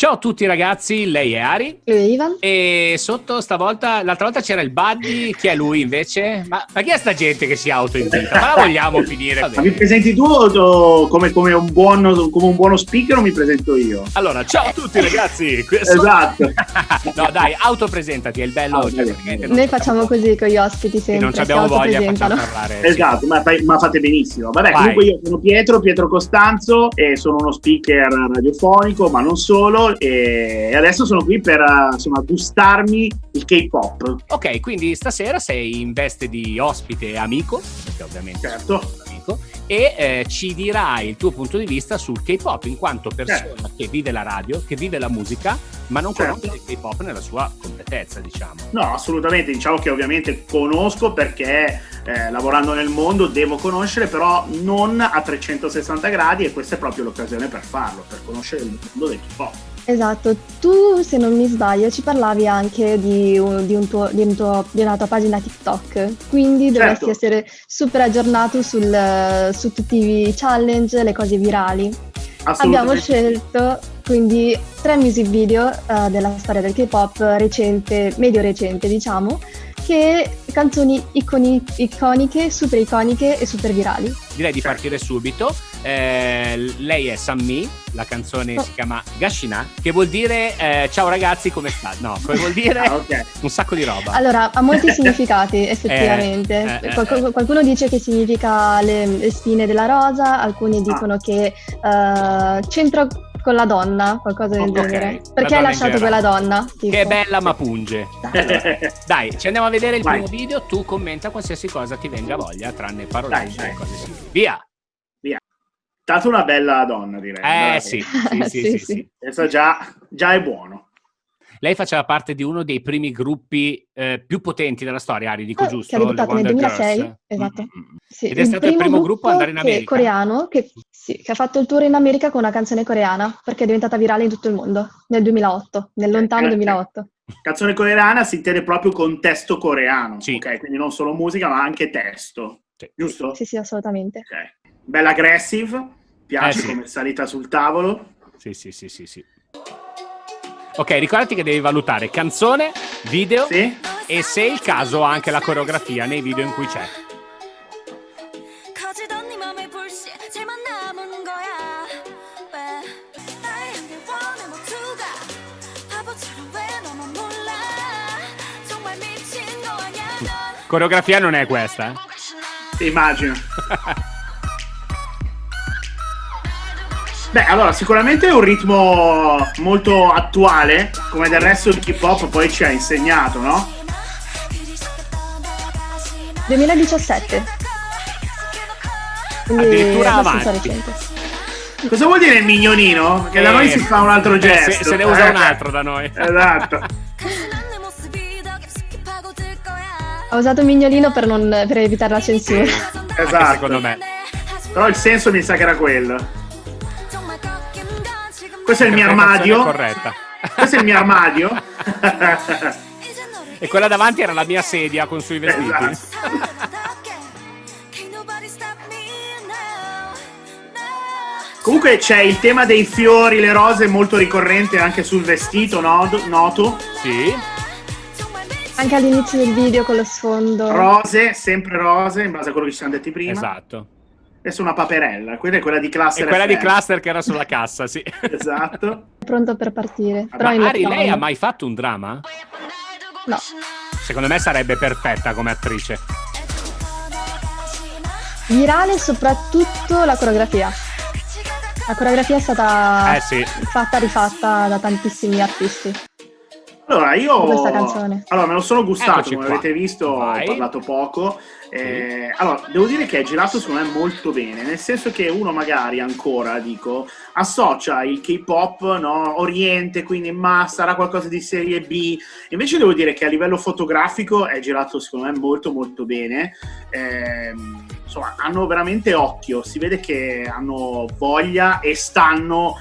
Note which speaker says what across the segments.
Speaker 1: Ciao a tutti ragazzi, lei è Ari.
Speaker 2: Lui è Ivan.
Speaker 1: E sotto l'altra volta c'era il Buddy, chi è lui invece? Ma chi è sta gente che si autoinvita? Ma la vogliamo finire?
Speaker 3: Ma mi presenti tu o come un buono speaker o mi presento io?
Speaker 1: Allora, ciao a tutti ragazzi.
Speaker 3: Esatto.
Speaker 1: No dai, autopresentati, è il bello.
Speaker 2: Noi facciamo così con gli ospiti sempre.
Speaker 1: E non abbiamo voglia, facciamo parlare.
Speaker 3: Esatto,
Speaker 1: sì.
Speaker 3: ma fate benissimo. Vabbè,
Speaker 1: Vai.
Speaker 3: comunque io sono Pietro Costanzo e sono uno speaker radiofonico, ma non solo. E adesso sono qui per gustarmi il K-pop.
Speaker 1: Ok, quindi stasera sei in veste di ospite e amico, perché ovviamente
Speaker 3: Certo.
Speaker 1: amico, e ci dirai il tuo punto di vista sul K-pop in quanto persona che vive la radio, che vive la musica, ma non conosce il K-pop nella sua completezza, diciamo.
Speaker 3: No, assolutamente, diciamo che ovviamente conosco perché lavorando nel mondo devo conoscere, però non a 360 gradi, e questa è proprio l'occasione per farlo, per conoscere il mondo del K-pop.
Speaker 2: Esatto, tu se non mi sbaglio ci parlavi anche di una tua pagina TikTok, quindi dovresti essere super aggiornato su tutti i challenge, le cose virali. Abbiamo scelto quindi 3 music video della storia del K-pop medio recente diciamo, che canzoni iconiche, super iconiche e super virali.
Speaker 1: Direi di partire subito. Lei è Sammi, la canzone si chiama Gashina, che vuol dire ciao ragazzi, come state? No, come vuol dire un sacco di roba.
Speaker 2: Allora, ha molti significati effettivamente. Qualcuno dice che significa le spine della rosa, alcuni dicono che c'entra con la donna, qualcosa del genere. Perché hai lasciato quella donna? Tipo.
Speaker 1: Che è bella ma punge. Dai, ci andiamo a vedere il primo video, tu commenta qualsiasi cosa ti venga voglia, tranne parolacce e cose simili. Via!
Speaker 3: Tanto una bella donna, direi.
Speaker 1: Sì.
Speaker 3: Questo già è buono.
Speaker 1: Lei faceva parte di uno dei primi gruppi più potenti della storia, Ari, dico giusto?
Speaker 2: Che ha debuttato nel 2006,
Speaker 1: Girls.
Speaker 2: esatto. Sì,
Speaker 1: Ed è stato il primo gruppo ad andare in America.
Speaker 2: Coreano, che ha fatto il tour in America con una canzone coreana, perché è diventata virale in tutto il mondo, nel 2008, nel lontano 2008.
Speaker 3: Canzone coreana si intende proprio con testo coreano,
Speaker 1: sì.
Speaker 3: Ok? Quindi non solo musica, ma anche testo, giusto?
Speaker 2: Sì, assolutamente.
Speaker 3: Ok. Bella aggressive, piace come salita sul tavolo.
Speaker 1: Sì. Ok, ricordati che devi valutare canzone, video e se è il caso anche la coreografia nei video in cui c'è. Coreografia non è questa,
Speaker 3: Immagino. Beh, allora, sicuramente è un ritmo molto attuale, come del resto il K-pop poi ci ha insegnato, no?
Speaker 2: 2017. Quindi
Speaker 1: addirittura
Speaker 2: abbastanza
Speaker 1: avanti.
Speaker 2: recente.
Speaker 3: Cosa vuol dire il mignonino? Perché da noi si fa un altro gesto.
Speaker 1: Se ne usa un altro da noi.
Speaker 3: Esatto.
Speaker 2: Ho usato mignolino per evitare la censura.
Speaker 3: Esatto.
Speaker 1: Anche secondo me.
Speaker 3: Però il senso mi sa che era quello. Questo è il mio armadio.
Speaker 1: Corretta.
Speaker 3: Questo è il mio armadio.
Speaker 1: E quella davanti era la mia sedia con sui vestiti.
Speaker 3: Esatto. Comunque c'è il tema dei fiori, le rose, molto ricorrente anche sul vestito, noto.
Speaker 1: Sì.
Speaker 2: Anche all'inizio del video con lo sfondo.
Speaker 3: Rose, sempre rose, in base a quello che ci siamo detti prima.
Speaker 1: Esatto.
Speaker 3: Adesso una paperella, quella è quella di Cluster.
Speaker 1: E quella di Cluster che era sulla cassa, sì.
Speaker 3: Esatto.
Speaker 2: Pronto per partire.
Speaker 1: Ma Ari, lei ha mai fatto un dramma?
Speaker 2: No.
Speaker 1: Secondo me sarebbe perfetta come attrice.
Speaker 2: Virale soprattutto la coreografia. La coreografia è stata rifatta da tantissimi artisti.
Speaker 3: Allora, io
Speaker 2: questa canzone.
Speaker 3: Allora, me lo sono gustato,
Speaker 1: Eccoci
Speaker 3: come
Speaker 1: qua.
Speaker 3: avete visto,
Speaker 1: Vai.
Speaker 3: ho parlato poco. Allora, devo dire che è girato secondo me molto bene, nel senso che uno magari ancora, associa il K-pop, no, Oriente, quindi sarà qualcosa di serie B. Invece devo dire che a livello fotografico è girato secondo me molto molto bene. insomma, hanno veramente occhio, si vede che hanno voglia e stanno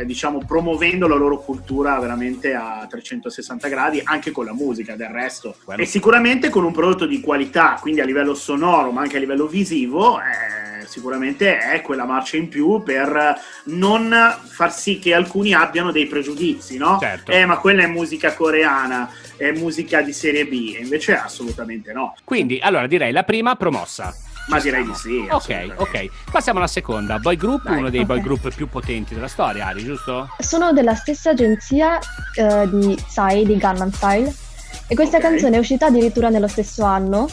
Speaker 3: diciamo promuovendo la loro cultura veramente a 360 gradi anche con la musica del resto, e sicuramente con un prodotto di qualità, quindi a livello sonoro ma anche a livello visivo sicuramente è quella marcia in più per non far sì che alcuni abbiano dei pregiudizi, no?
Speaker 1: Certo.
Speaker 3: Ma quella è musica coreana, è musica di serie B, e invece assolutamente no.
Speaker 1: Quindi allora direi la prima promossa.
Speaker 3: Ma direi di sì.
Speaker 1: Ok. Passiamo alla seconda. Boy group, uno dei boy group più potenti della storia, Ari, giusto?
Speaker 2: Sono della stessa agenzia di Psy, di Gangnam Style, e questa canzone è uscita addirittura nello stesso anno.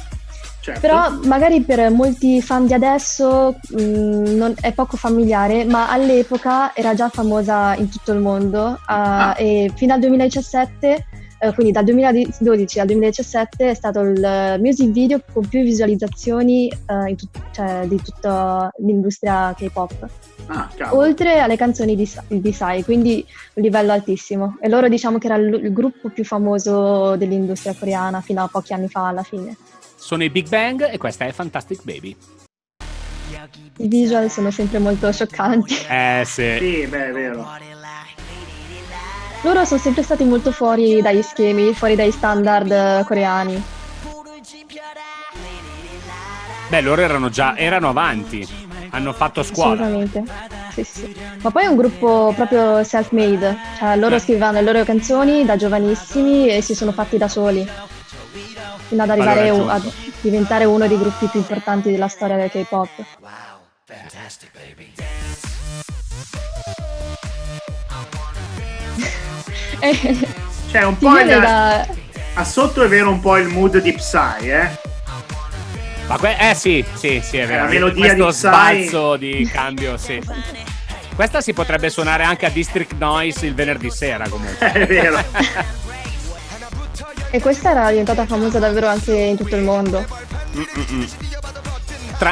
Speaker 3: Certo.
Speaker 2: Però magari per molti fan di adesso non è poco familiare, ma all'epoca era già famosa in tutto il mondo e fino al 2017, quindi dal 2012 al 2017 è stato il music video con più visualizzazioni di tutta l'industria K-pop. Oltre alle canzoni di Psy, quindi un livello altissimo. E loro diciamo che era il gruppo più famoso dell'industria coreana fino a pochi anni fa alla fine.
Speaker 1: Sono i Big Bang e questa è Fantastic Baby.
Speaker 2: I visual sono sempre molto scioccanti.
Speaker 3: Sì, beh, è vero.
Speaker 2: Loro sono sempre stati molto fuori dagli schemi, fuori dai standard coreani.
Speaker 1: Beh, loro erano avanti, hanno fatto scuola.
Speaker 2: Assolutamente, sì. Ma poi è un gruppo proprio self-made, cioè loro scrivevano le loro canzoni da giovanissimi e si sono fatti da soli, fino ad arrivare a diventare uno dei gruppi più importanti della storia del K-pop.
Speaker 4: Wow, fantastic baby.
Speaker 3: Cioè un po' a sotto è vero un po' il mood di Psy,
Speaker 1: Ma sì, è vero.
Speaker 3: La melodia
Speaker 1: questo
Speaker 3: di Psy...
Speaker 1: sbalzo di cambio, sì. Questa si potrebbe suonare anche a District Noise il venerdì sera, comunque.
Speaker 3: È vero.
Speaker 2: E questa era diventata famosa davvero anche in tutto il mondo.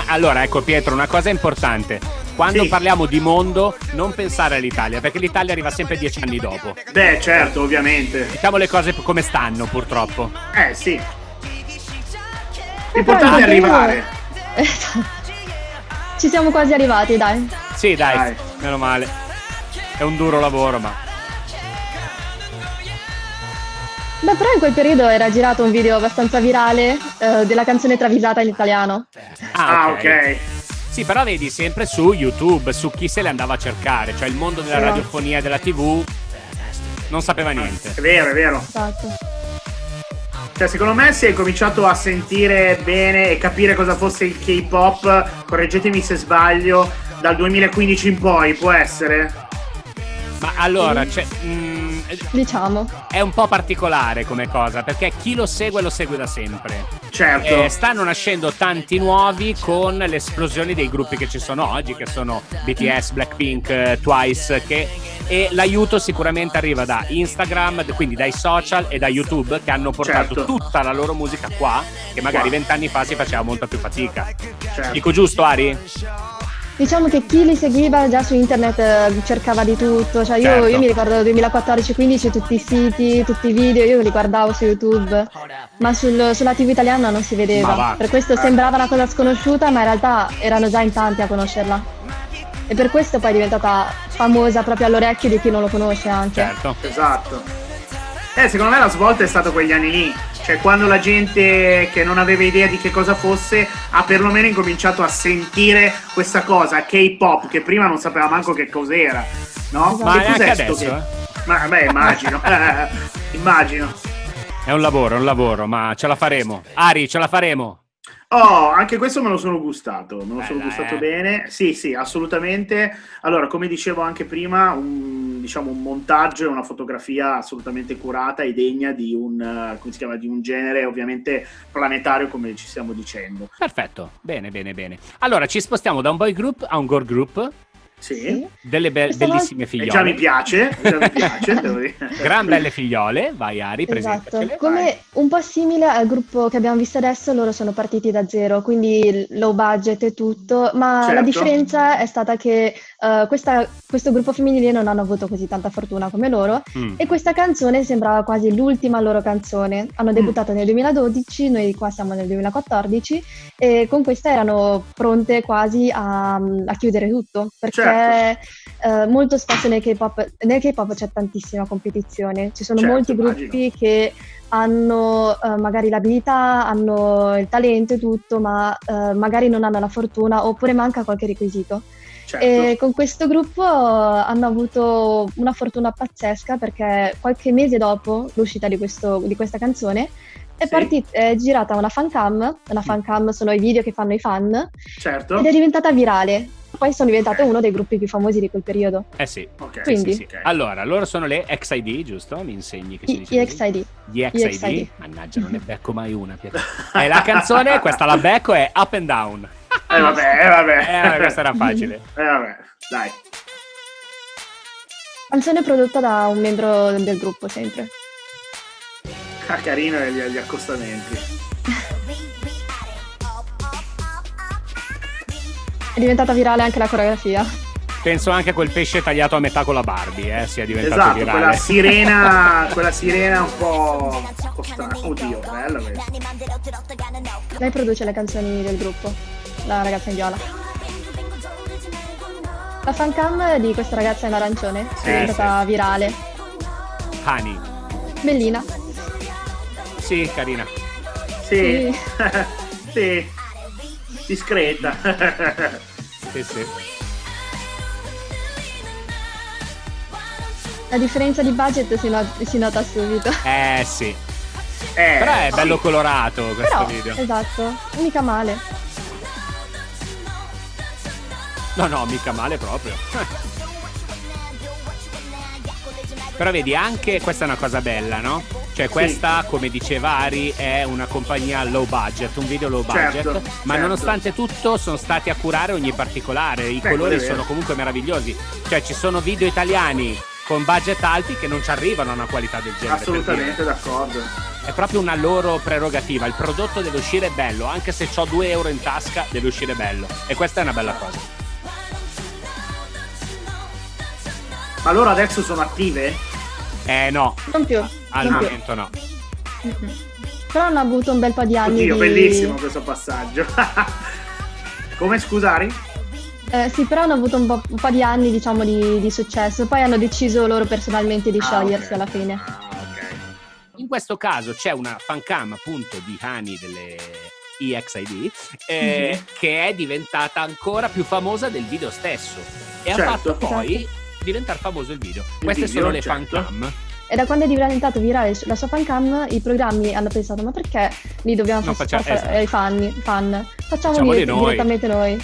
Speaker 1: Allora, ecco Pietro, una cosa importante. Quando parliamo di mondo, non pensare all'Italia, perché l'Italia arriva sempre 10 anni dopo.
Speaker 3: Beh, certo, ovviamente.
Speaker 1: Diciamo le cose come stanno, purtroppo.
Speaker 3: Sì. L'importante è arrivare.
Speaker 2: Ci siamo quasi arrivati, dai.
Speaker 1: Sì, dai, meno male. È un duro lavoro, ma...
Speaker 2: Beh, però in quel periodo era girato un video abbastanza virale della canzone travisata in italiano.
Speaker 3: Ok.
Speaker 1: Sì, però vedi, sempre su YouTube, su chi se le andava a cercare, cioè il mondo della radiofonia e della TV non sapeva niente.
Speaker 3: È vero.
Speaker 2: Esatto.
Speaker 3: Cioè, secondo me si è cominciato a sentire bene e capire cosa fosse il K-pop, correggetemi se sbaglio, dal 2015 in poi, può essere?
Speaker 1: Ma allora,
Speaker 2: diciamo
Speaker 1: è un po' particolare come cosa, perché chi lo segue da sempre.
Speaker 3: Certo.
Speaker 1: Stanno nascendo tanti nuovi con l'esplosione dei gruppi che ci sono oggi, che sono BTS, Blackpink, Twice, e l'aiuto sicuramente arriva da Instagram, quindi dai social e da YouTube, che hanno portato tutta la loro musica qua, che magari 20 anni fa si faceva molta più fatica. Dico giusto, Ari?
Speaker 2: Diciamo che chi li seguiva già su internet cercava di tutto, cioè io mi ricordo 2014-15 tutti i siti, tutti i video, io li guardavo su YouTube, ma sulla TV italiana non si vedeva, per questo sembrava una cosa sconosciuta, ma in realtà erano già in tanti a conoscerla, e per questo poi è diventata famosa proprio all'orecchio di chi non lo conosce anche.
Speaker 1: Certo.
Speaker 3: Esatto. Secondo me la svolta è stata quegli anni lì, cioè quando la gente che non aveva idea di che cosa fosse ha perlomeno incominciato a sentire questa cosa, K-pop, che prima non sapeva manco che cos'era, no?
Speaker 2: Esatto.
Speaker 1: Ma
Speaker 3: che
Speaker 1: anche
Speaker 3: cos'è
Speaker 1: adesso,
Speaker 3: Ma beh, immagino. Immagino.
Speaker 1: È un lavoro, ma ce la faremo. Ari, ce la faremo.
Speaker 3: Anche questo me lo sono gustato, gustato bene. Sì, assolutamente. Allora, come dicevo anche prima, un montaggio e una fotografia assolutamente curata e degna di di un genere ovviamente planetario, come ci stiamo dicendo.
Speaker 1: Perfetto, bene. Allora, ci spostiamo da un boy group a un girl group.
Speaker 3: Sì.
Speaker 1: Delle
Speaker 2: Questa
Speaker 1: bellissime
Speaker 3: E
Speaker 1: figliole.
Speaker 3: già mi piace, devo dire.
Speaker 1: Gran belle figliole, vai Ari,
Speaker 2: Esatto,
Speaker 1: presentacele.
Speaker 2: come un po' simile al gruppo che abbiamo visto adesso, loro sono partiti da zero, quindi low budget e tutto, ma la
Speaker 3: Certo.
Speaker 2: differenza è stata che questo gruppo femminile non hanno avuto così tanta fortuna come loro e questa canzone sembrava quasi l'ultima loro canzone. Hanno debuttato nel 2012, noi qua siamo nel 2014 e con questa erano pronte quasi a chiudere tutto, perché molto spesso nel K-pop c'è tantissima competizione, ci sono
Speaker 3: Certo,
Speaker 2: molti gruppi che hanno magari l'abilità, hanno il talento e tutto, ma magari non hanno la fortuna oppure manca qualche requisito.
Speaker 3: Certo.
Speaker 2: E con questo gruppo hanno avuto una fortuna pazzesca perché qualche mese dopo l'uscita di questa canzone è girata una fancam. Una fancam sono i video che fanno i fan
Speaker 3: Certo.
Speaker 2: ed è diventata virale. Poi sono diventate uno dei gruppi più famosi di quel periodo.
Speaker 1: Sì.
Speaker 3: Ok.
Speaker 2: Quindi.
Speaker 3: Sì.
Speaker 1: Allora, loro sono le XID, giusto? Mi insegni che si dice
Speaker 2: Gli
Speaker 1: così?
Speaker 2: XID.
Speaker 1: Gli
Speaker 2: XID.
Speaker 1: XID? Mannaggia, non ne becco mai una. E la canzone, questa la becco, è Up and Down.
Speaker 3: Vabbè.
Speaker 1: Questa era facile.
Speaker 3: Vabbè, dai.
Speaker 2: Canzone prodotta da un membro del gruppo sempre.
Speaker 3: Carino gli accostamenti.
Speaker 2: È diventata virale anche la coreografia.
Speaker 1: Penso anche a quel pesce tagliato a metà con la Barbie, sia diventato
Speaker 3: Esatto,
Speaker 1: virale.
Speaker 3: quella sirena un po' strana. Oddio, bella questa.
Speaker 2: Lei produce le canzoni del gruppo, la ragazza in viola. La fancam di questa ragazza in arancione è diventata virale.
Speaker 1: Honey.
Speaker 2: Bellina.
Speaker 1: Sì, carina.
Speaker 3: Sì. Sì. Discreta.
Speaker 1: Sì.
Speaker 2: La differenza di budget si nota subito.
Speaker 1: Sì. Però è bello colorato questo
Speaker 2: Però,
Speaker 1: video.
Speaker 2: esatto, mica male.
Speaker 1: No, mica male proprio. Però vedi, anche questa è una cosa bella, no? Cioè questa, come diceva Ari, è una compagnia low budget, un video low budget, ma nonostante tutto sono stati a curare ogni particolare, i colori sono comunque meravigliosi. Cioè ci sono video italiani con budget alti che non ci arrivano a una qualità del genere.
Speaker 3: Assolutamente d'accordo.
Speaker 1: È proprio una loro prerogativa, il prodotto deve uscire bello, anche se ho 2 euro in tasca deve uscire bello, e questa è una bella cosa.
Speaker 3: Ma loro adesso sono attive?
Speaker 1: No,
Speaker 2: Non più.
Speaker 1: al
Speaker 2: non più.
Speaker 1: momento no.
Speaker 2: Però hanno avuto un bel po' di anni
Speaker 3: Oddio,
Speaker 2: di...
Speaker 3: bellissimo questo passaggio. Come, scusari?
Speaker 2: Sì, però hanno avuto un po' di anni, diciamo, di successo. Poi hanno deciso loro personalmente di sciogliersi alla fine.
Speaker 3: Ok.
Speaker 1: In questo caso c'è una fancam appunto di Hani delle EXID che è diventata ancora più famosa del video stesso e ha fatto poi diventare famoso il video. Queste sono le fancam.
Speaker 2: E da quando è diventato virale la sua fancam, i programmi hanno pensato: ma perché li dobbiamo fare ai fan? Facciamoli direttamente noi.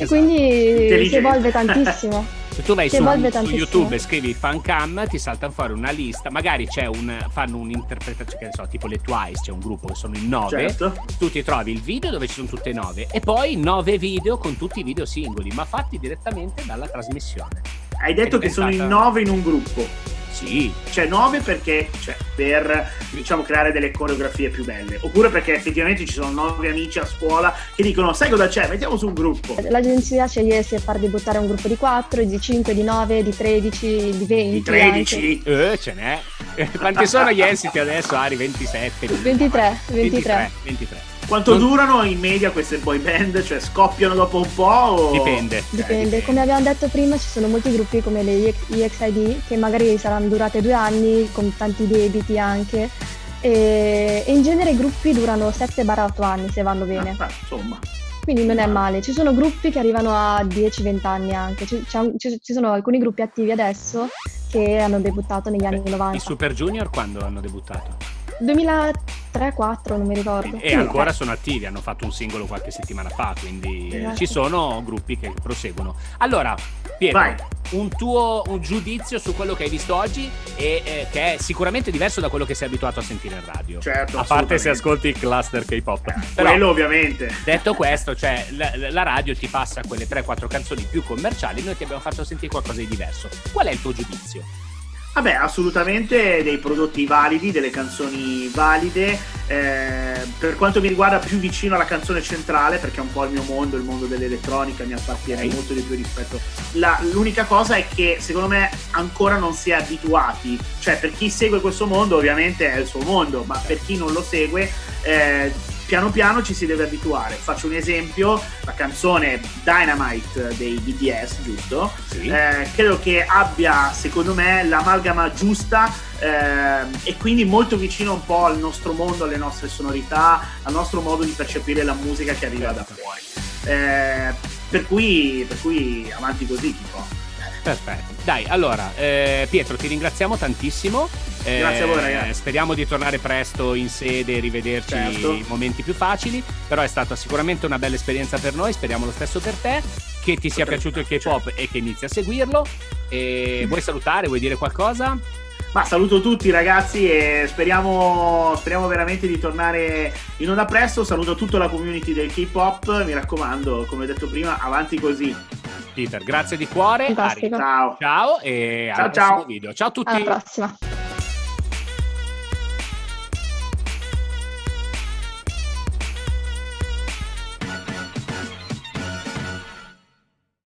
Speaker 2: E quindi si evolve tantissimo.
Speaker 1: Se tu vai su YouTube e scrivi fancam, ti saltano fuori una lista. Magari fanno un'interpretazione, che ne so, tipo le Twice, c'è un gruppo che sono in 9. Tu ti trovi il video dove ci sono tutte 9 e poi 9 video con tutti i video singoli, ma fatti direttamente dalla trasmissione.
Speaker 3: Hai detto che sono in 9 in un gruppo.
Speaker 1: Sì.
Speaker 3: Cioè 9 perché per, diciamo, creare delle coreografie più belle, oppure perché effettivamente ci sono 9 amici a scuola che dicono: sai cosa c'è? Mettiamo su un gruppo.
Speaker 2: L'agenzia sceglie se far debuttare un gruppo di 4, di 5, di 9, di 13, di 20.
Speaker 3: Di 13.
Speaker 1: Ce n'è. Quanti sono gli esiti adesso, Ari? 27? 23.
Speaker 3: Quanto durano in media queste boy band? Cioè scoppiano dopo un po'? O...
Speaker 2: Dipende. Come abbiamo detto prima, ci sono molti gruppi come le EXID che magari saranno durate 2 anni con tanti debiti anche, e in genere i gruppi durano 7-8 anni se vanno bene.
Speaker 3: Insomma.
Speaker 2: Quindi non è male. Ci sono gruppi che arrivano a 10-20 anni anche. Ci sono alcuni gruppi attivi adesso che hanno debuttato negli anni 90.
Speaker 1: I Super Junior quando hanno debuttato?
Speaker 2: 2003-2004, non mi ricordo.
Speaker 1: E ancora sono attivi, hanno fatto un singolo qualche settimana fa, quindi ci sono gruppi che proseguono. Allora, Pietro, un tuo giudizio su quello che hai visto oggi e che è sicuramente diverso da quello che sei abituato a sentire in radio.
Speaker 3: Certo,
Speaker 1: a parte se ascolti il cluster K-pop. Però,
Speaker 3: quello ovviamente.
Speaker 1: detto questo, cioè la radio ti passa quelle 3-4 canzoni più commerciali, noi ti abbiamo fatto sentire qualcosa di diverso. Qual è il tuo giudizio?
Speaker 3: Vabbè, assolutamente dei prodotti validi, delle canzoni valide, per quanto mi riguarda più vicino alla canzone centrale, perché è un po' il mio mondo, il mondo dell'elettronica, mi appartiene molto di più rispetto. L'unica cosa è che secondo me ancora non si è abituati, cioè per chi segue questo mondo ovviamente è il suo mondo, ma per chi non lo segue piano piano ci si deve abituare. Faccio un esempio, la canzone Dynamite dei BTS, giusto?
Speaker 1: Sì.
Speaker 3: Credo che abbia, secondo me, l'amalgama giusta e quindi molto vicino un po' al nostro mondo, alle nostre sonorità, al nostro modo di percepire la musica che arriva da fuori. Per cui avanti così, tipo.
Speaker 1: Perfetto. Dai, allora, Pietro, ti ringraziamo tantissimo.
Speaker 3: Grazie a voi, ragazzi.
Speaker 1: Speriamo di tornare presto in sede e rivederci in momenti più facili, però è stata sicuramente una bella esperienza per noi, speriamo lo stesso per te, che ti sia piaciuto il K-pop e che inizi a seguirlo. Vuoi salutare, vuoi dire qualcosa?
Speaker 3: Ma saluto tutti ragazzi e speriamo veramente di tornare in onda presto. Saluto tutta la community del K-pop, mi raccomando, come ho detto prima, avanti così.
Speaker 1: Peter, grazie di cuore.
Speaker 2: Fantastico.
Speaker 3: Ciao.
Speaker 1: Ciao e al prossimo video. Ciao a tutti.
Speaker 2: Alla prossima.